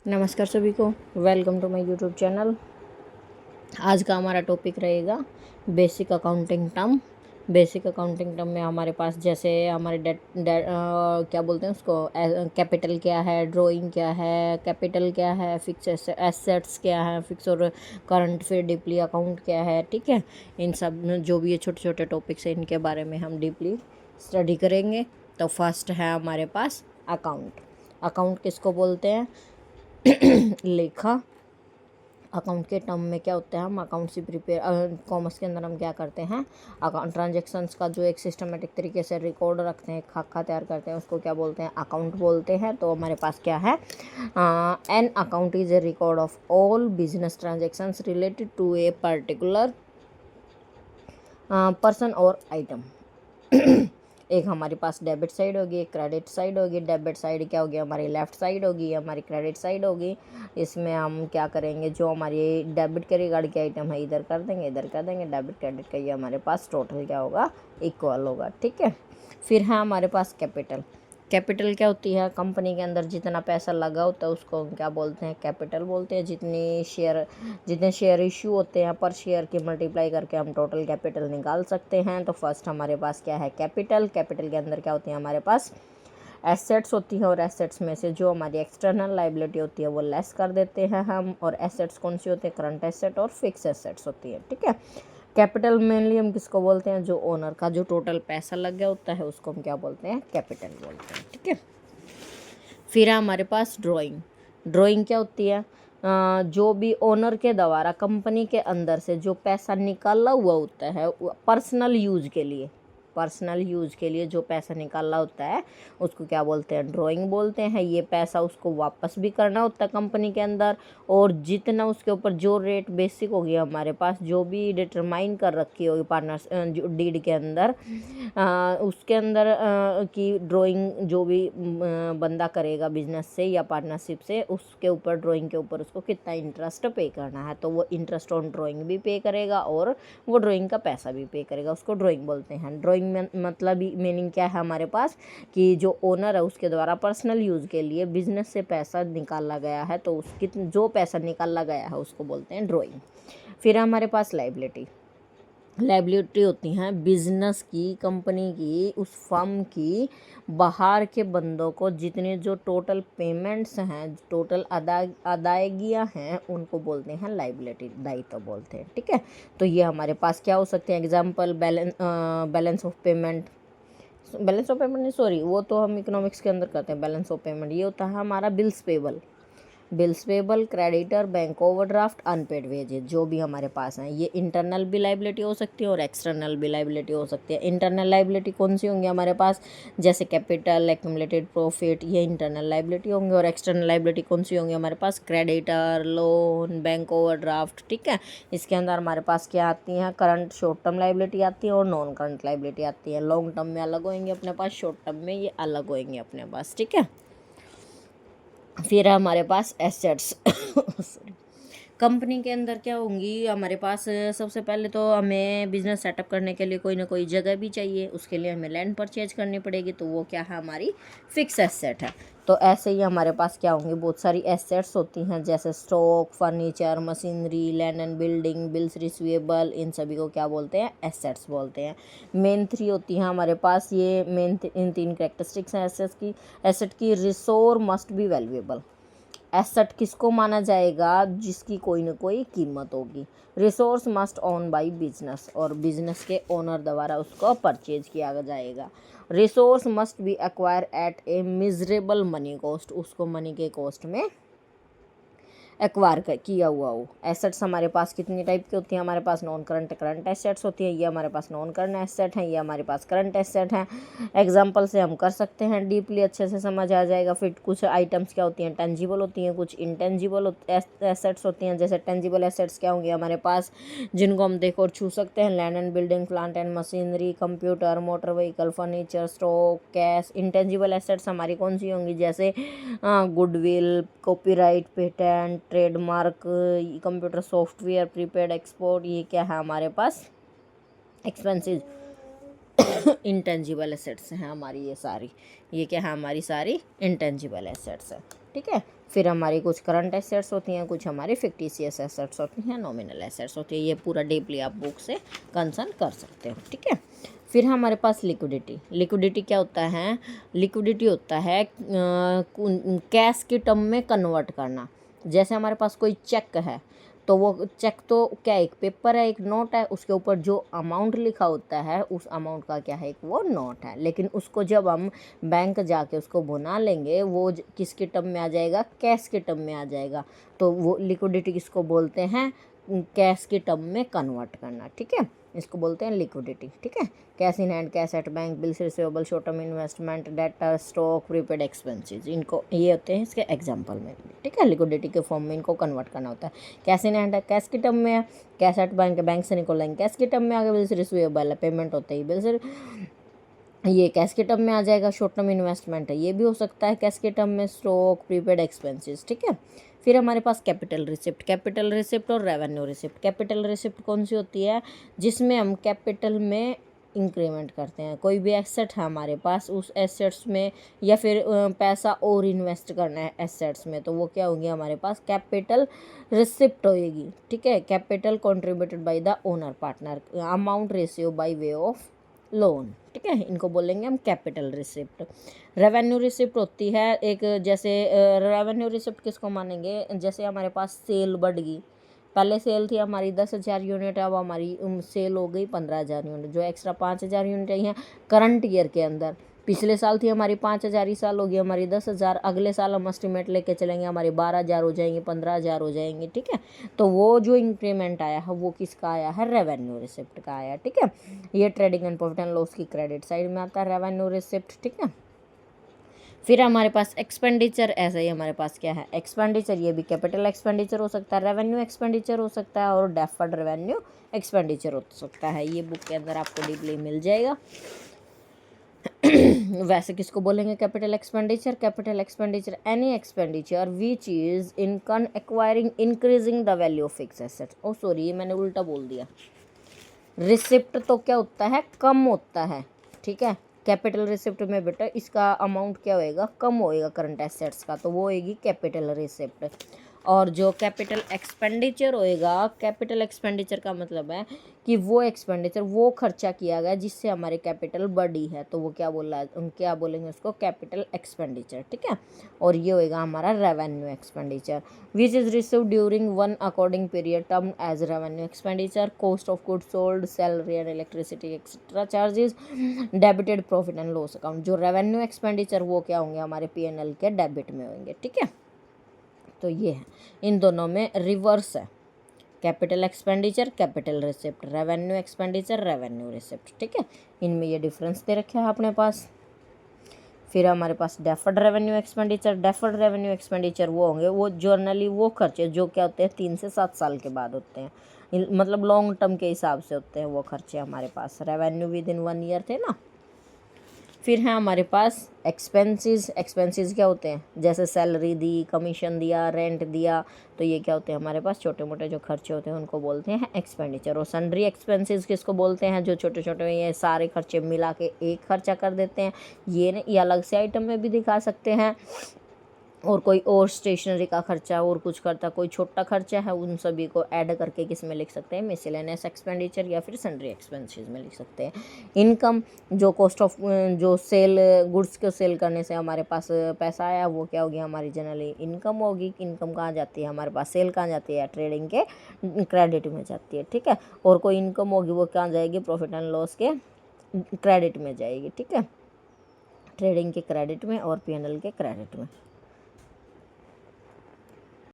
नमस्कार सभी को, welcome to my YouTube channel. आज का हमारा टॉपिक रहेगा basic accounting term. Basic accounting term में हमारे पास जैसे हमारे क्या बोलते हैं उसको, कैपिटल क्या है, ड्राइंग क्या है, कैपिटल क्या है, फिक्स एसेट्स क्या है, फिक्स और करंट, फिर डीपली अकाउंट क्या है। ठीक है, इन सब जो भी ये छोटे छोटे टॉपिक्स हैं इनके बारे में हम डीपली स्टडी करेंगे। तो फर्स्ट है हमारे पास अकाउंट। अकाउंट किसको बोलते हैं? लेखा। अकाउंट के टर्म में क्या होता है, हम अकाउंट से प्रिपेयर, कॉमर्स के अंदर हम क्या करते हैं, अकाउंट ट्रांजेक्शन्स का जो एक सिस्टमेटिक तरीके से रिकॉर्ड रखते हैं, खाका तैयार करते हैं, उसको क्या बोलते हैं? अकाउंट बोलते हैं। तो हमारे पास क्या है, an account is a record of all business transactions related to a particular person और आइटम। एक हमारे पास डेबिट साइड होगी, एक क्रेडिट साइड होगी। डेबिट साइड क्या होगी, हमारी लेफ़्ट साइड होगी, हमारी क्रेडिट साइड होगी। इसमें हम क्या करेंगे, जो हमारी डेबिट के रिगार्ड के आइटम है इधर कर देंगे, इधर कर देंगे। डेबिट क्रेडिट का ये हमारे पास टोटल क्या होगा, इक्वल होगा। ठीक है, फिर है हमारे पास कैपिटल। कैपिटल क्या होती है, कंपनी के अंदर जितना पैसा लगा होता है उसको हम क्या बोलते हैं? कैपिटल बोलते हैं। जितने शेयर इशू होते हैं पर शेयर की मल्टीप्लाई करके हम टोटल कैपिटल निकाल सकते हैं। तो फर्स्ट हमारे पास क्या है, कैपिटल। कैपिटल के अंदर क्या होती है हमारे पास? एसेट्स होती है, और एसेट्स में से जो हमारी एक्सटर्नल लाइबिलिटी होती है वो लेस कर देते हैं हम। और एसेट्स कौन सी होती है? करंट एसेट और फिक्स एसेट्स होती है। ठीक है, कैपिटल मेनली हम किसको बोलते हैं? जो ओनर का जो टोटल पैसा लग गया होता है उसको हम क्या बोलते हैं? कैपिटल बोलते हैं। ठीक है, फिर है हमारे पास ड्राइंग। ड्राइंग क्या होती है? जो भी ओनर के द्वारा कंपनी के अंदर से जो पैसा निकाला हुआ होता है पर्सनल यूज के लिए, पर्सनल यूज़ के लिए जो पैसा निकाला होता है उसको क्या बोलते हैं? ड्राइंग बोलते हैं। ये पैसा उसको वापस भी करना होता है कंपनी के अंदर, और जितना उसके ऊपर जो रेट बेसिक होगी हमारे पास, जो भी डिटरमाइन कर रखी होगी पार्टनर्स डीड के अंदर, उसके अंदर की ड्राइंग जो भी बंदा करेगा बिजनेस से या पार्टनरशिप से, उसके ऊपर ड्राइंग के ऊपर उसको कितना इंटरेस्ट पे करना है, तो वो इंटरेस्ट ऑन ड्राइंग भी पे करेगा और वो ड्राइंग का पैसा भी पे करेगा। उसको ड्राइंग बोलते हैं। ड्राइंग में मतलब मीनिंग क्या है हमारे पास, कि जो ओनर है उसके द्वारा पर्सनल यूज़ के लिए बिजनेस से पैसा निकाला गया है, तो उसकी जो पैसा निकाला गया है उसको बोलते हैं ड्राइंग। फिर हमारे पास लाइबिलिटी। लाइबिलिटी होती हैं बिजनेस की, कंपनी की, उस फर्म की बाहर के बंदों को जितने जो टोटल पेमेंट्स हैं, टोटल अदायगियाँ हैं, उनको बोलते हैं लाइबिलिटी, दायित्व बोलते हैं। ठीक है, तो ये हमारे पास क्या हो सकते हैं? Example, balance of payment. Balance of payment नहीं, सॉरी, वो तो हम इकोनॉमिक्स के अंदर करते हैं। बैलेंस ऑफ पेमेंट ये होता है हमारा bills payable. Bills payable, creditor, bank overdraft, unpaid wages, जो भी हमारे पास हैं, ये इंटरनल भी लाइबिलिटी हो सकती है और एक्सटर्नल भी लाइबिलिटी हो सकती है। इंटरनल लाइबिलिटी कौन सी होंगी हमारे पास? जैसे कैपिटल, एक्यूमुलेटेड प्रॉफिट, ये इंटरनल लाइबिलिटी होंगे। और एक्सटर्नल लाइबिलिटी कौन सी होंगी हमारे पास? Creditor, loan, bank overdraft. ठीक है, इसके अंदर हमारे पास क्या आती हैं? करंट शॉर्ट टर्म लाइबिलिटी आती है और नॉन करंट लाइबिलिटी आती है। लॉन्ग टर्म में अलग होंगे अपने पास, शॉर्ट टर्म में ये अलग होंगे अपने पास। ठीक है, फिर हमारे पास एसेट्स। कंपनी के अंदर क्या होंगी हमारे पास? सबसे पहले तो हमें बिजनेस सेटअप करने के लिए कोई ना कोई जगह भी चाहिए, उसके लिए हमें लैंड परचेज करनी पड़ेगी, तो वो क्या है? हमारी फिक्स एसेट है। तो ऐसे ही हमारे पास क्या होंगी? बहुत सारी एसेट्स होती हैं, जैसे stock, furniture, machinery, land and building, bills receivable, इन सभी को क्या बोलते हैं? एसेट्स बोलते हैं। मेन थ्री होती हैं हमारे पास, ये इन तीन कैरेक्टरिस्टिक्स हैं एसेट की। Resource must be valuable. Asset किसको माना जाएगा? जिसकी कोई ना कोई कीमत होगी। Resource must own by business, और बिजनेस के ओनर द्वारा उसको परचेज किया जाएगा। Resource must be acquire at a measurable money cost, उसको मनी के कॉस्ट में एक्वायर किया हुआ हो। एसेट्स हमारे पास कितनी टाइप की होती हैं हमारे पास? नॉन करंट, करंट एसेट्स होती है, ये हमारे पास नॉन करंट एसेट हैं, ये हमारे पास करंट एसेट हैं। एग्जांपल से हम कर सकते हैं, डीपली अच्छे से समझ आ जाएगा। फिर कुछ आइटम्स क्या होती हैं? टेंजिबल होती हैं, कुछ इंटेंजिबल एसेट्स होती हैं। जैसे टेंजिबल एसेट्स क्या होंगे हमारे पास, जिनको हम देख और छू सकते हैं? Land and building, plant and machinery, computer, motor vehicle, furniture, stock, cash. Intangible assets हमारी कौन सी होंगी? जैसे goodwill, copyright, patent, trademark, computer software, prepaid export, ये क्या है हमारे पास? एक्सपेंसेस। इंटेंजिबल एसेट्स हैं हमारी ये सारी। ये क्या है? हमारी सारी इंटेंजिबल एसेट्स है। ठीक है, फिर हमारी कुछ करंट एसेट्स होती हैं, कुछ हमारी फिक्टिशियस एसेट्स होती हैं, नॉमिनल एसेट्स होती है। ये पूरा डीपली आप बुक से कंसर्न कर सकते हो, ठीक है। फिर हमारे पास लिक्विडिटी। लिक्विडिटी क्या होता है? लिक्विडिटी होता है कैश की टर्म में कन्वर्ट करना। जैसे हमारे पास कोई चेक है, तो वो चेक तो क्या एक पेपर है, एक नोट है, उसके ऊपर जो अमाउंट लिखा होता है उस अमाउंट का क्या है, एक वो नोट है। लेकिन उसको जब हम बैंक जाके उसको भुना लेंगे, वो किसके टर्म में आ जाएगा? कैश के टर्म में आ जाएगा। तो वो लिक्विडिटी किसको बोलते हैं? कैश के टर्म में कन्वर्ट करना, ठीक है, इसको बोलते हैं लिक्विडिटी, ठीक है। Cash in hand, cash at bank, bills receivable, short term investment, debtor, stock, prepaid expenses, इनको ये होते हैं इसके एग्जांपल में, ठीक है। लिक्विडिटी के फॉर्म में इनको कन्वर्ट करना होता है। कैश इन हैंड है, कैश के टर्म में है, कैश एट बैंक, बैंक से निकलेंगे, कैश के टर्म में आगे, बिल्स रिसीवेबल है, पेमेंट होते ही बिल्स, ये कैश के टर्म में आ जाएगा। शॉर्ट टर्म इन्वेस्टमेंट है, ये भी हो सकता है कैश के टर्म में, स्टॉक, प्रीपेड एक्सपेंसेस, ठीक है। फिर हमारे पास कैपिटल रिसिप्ट। कैपिटल रिसिप्ट और रेवेन्यू रिसिप्ट। कैपिटल रिसिप्ट कौन सी होती है? जिसमें हम कैपिटल में इंक्रीमेंट करते हैं। कोई भी एसेट है हमारे पास, उस एसेट्स में या फिर पैसा और इन्वेस्ट करना है एसेट्स में, तो वो क्या होगी हमारे पास? कैपिटल रिसिप्ट होएगी, ठीक है। Capital contributed by the owner partner, amount receive by way of loan, ठीक है, इनको बोलेंगे हम कैपिटल रिसिप्ट। रेवेन्यू रिसिप्ट होती है एक, जैसे रेवेन्यू रिसिप्ट किसको मानेंगे? जैसे हमारे पास सेल बढ़ गई, पहले सेल थी हमारी 10,000 यूनिट, अब हमारी सेल हो गई 15,000 यूनिट, जो एक्स्ट्रा 5,000 यूनिट आई हैं करंट ईयर के अंदर। पिछले साल थी हमारी 5,000, इस साल होगी हमारी 10,000, अगले साल हम एस्टिमेट लेके चलेंगे हमारी 12,000 हो जाएंगी, 15,000 हो जाएंगी, ठीक है। तो वो जो इंक्रीमेंट आया है वो किसका आया है? रेवेन्यू रिसिप्ट का आया, ठीक है। ये trading and profit and loss की क्रेडिट साइड में आता है रेवेन्यू रिसिप्ट, ठीक है। फिर हमारे पास एक्सपेंडिचर, ऐसा ही हमारे पास क्या है? एक्सपेंडिचर, ये भी कैपिटल एक्सपेंडिचर हो सकता है, रेवेन्यू एक्सपेंडिचर हो सकता है, और डेफर्ड रेवेन्यू एक्सपेंडिचर हो सकता है। ये बुक के अंदर आपको डीपली मिल जाएगा। वैसे किसको बोलेंगे capital expenditure? Capital expenditure any expenditure which is income acquiring increasing the value of fix assets. Oh sorry, ये मैंने उल्टा बोल दिया। रिसिप्ट तो क्या होता है? कम होता है, ठीक है। कैपिटल रिसिप्ट में बेटा इसका अमाउंट क्या होएगा? कम होएगा करंट एसेट्स का, तो वो होएगी कैपिटल रिसिप्ट। और जो कैपिटल एक्सपेंडिचर होएगा, कैपिटल एक्सपेंडिचर का मतलब है कि वो एक्सपेंडिचर, वो खर्चा किया गया जिससे हमारे कैपिटल बढ़ी है, तो वो क्या क्या बोलेंगे उसको? कैपिटल एक्सपेंडिचर, ठीक है। और ये होएगा हमारा revenue expenditure, which is receive during one according period term as revenue expenditure, cost of good sold, salary and electricity etcetera charges, debited profit and loss account. जो रेवेन्यू एक्सपेंडिचर वो क्या होंगे? हमारे P&L के डेबिट में होंगे, ठीक है। तो ये है, इन दोनों में रिवर्स है, capital expenditure, capital receipt, revenue expenditure, revenue receipt, ठीक है। इनमें ये डिफरेंस दे रखे हैं अपने पास। फिर हमारे पास deferred revenue expenditure. Deferred revenue expenditure वो होंगे, वो जर्नली वो खर्चे जो क्या होते हैं 3 से 7 साल के बाद होते हैं, मतलब लॉन्ग टर्म के हिसाब से होते हैं वो खर्चे हमारे पास। रेवेन्यू विद इन 1 ईयर थे ना। फिर है हमारे पास एक्सपेंसेस। एक्सपेंसेस क्या होते हैं? जैसे सैलरी दी, कमीशन दिया, रेंट दिया, तो ये क्या होते हैं हमारे पास? छोटे मोटे जो खर्चे होते हैं उनको बोलते हैं एक्सपेंडिचर। और सन्ड्री एक्सपेंसेस किसको बोलते हैं? जो छोटे छोटे ये सारे खर्चे मिला के एक खर्चा कर देते हैं। ये अलग से आइटम में भी दिखा सकते हैं। और कोई और स्टेशनरी का खर्चा और कुछ करता, कोई छोटा खर्चा है, उन सभी को ऐड करके किस में लिख सकते हैं? मिसलेनियस एक्सपेंडिचर या फिर सन्ड्री एक्सपेंसेस में लिख सकते हैं। इनकम, जो कॉस्ट ऑफ, जो सेल, गुड्स को सेल करने से हमारे पास पैसा आया, वो क्या होगी? हमारी जनरली इनकम होगी। इनकम कहाँ जाती है हमारे पास? सेल कहाँ जाती है? ट्रेडिंग के क्रेडिट में जाती है, ठीक है। और कोई इनकम होगी वो कहाँ जाएगी? प्रॉफिट एंड लॉस के क्रेडिट में जाएगी, ठीक है। ट्रेडिंग के क्रेडिट में और P&L के क्रेडिट में।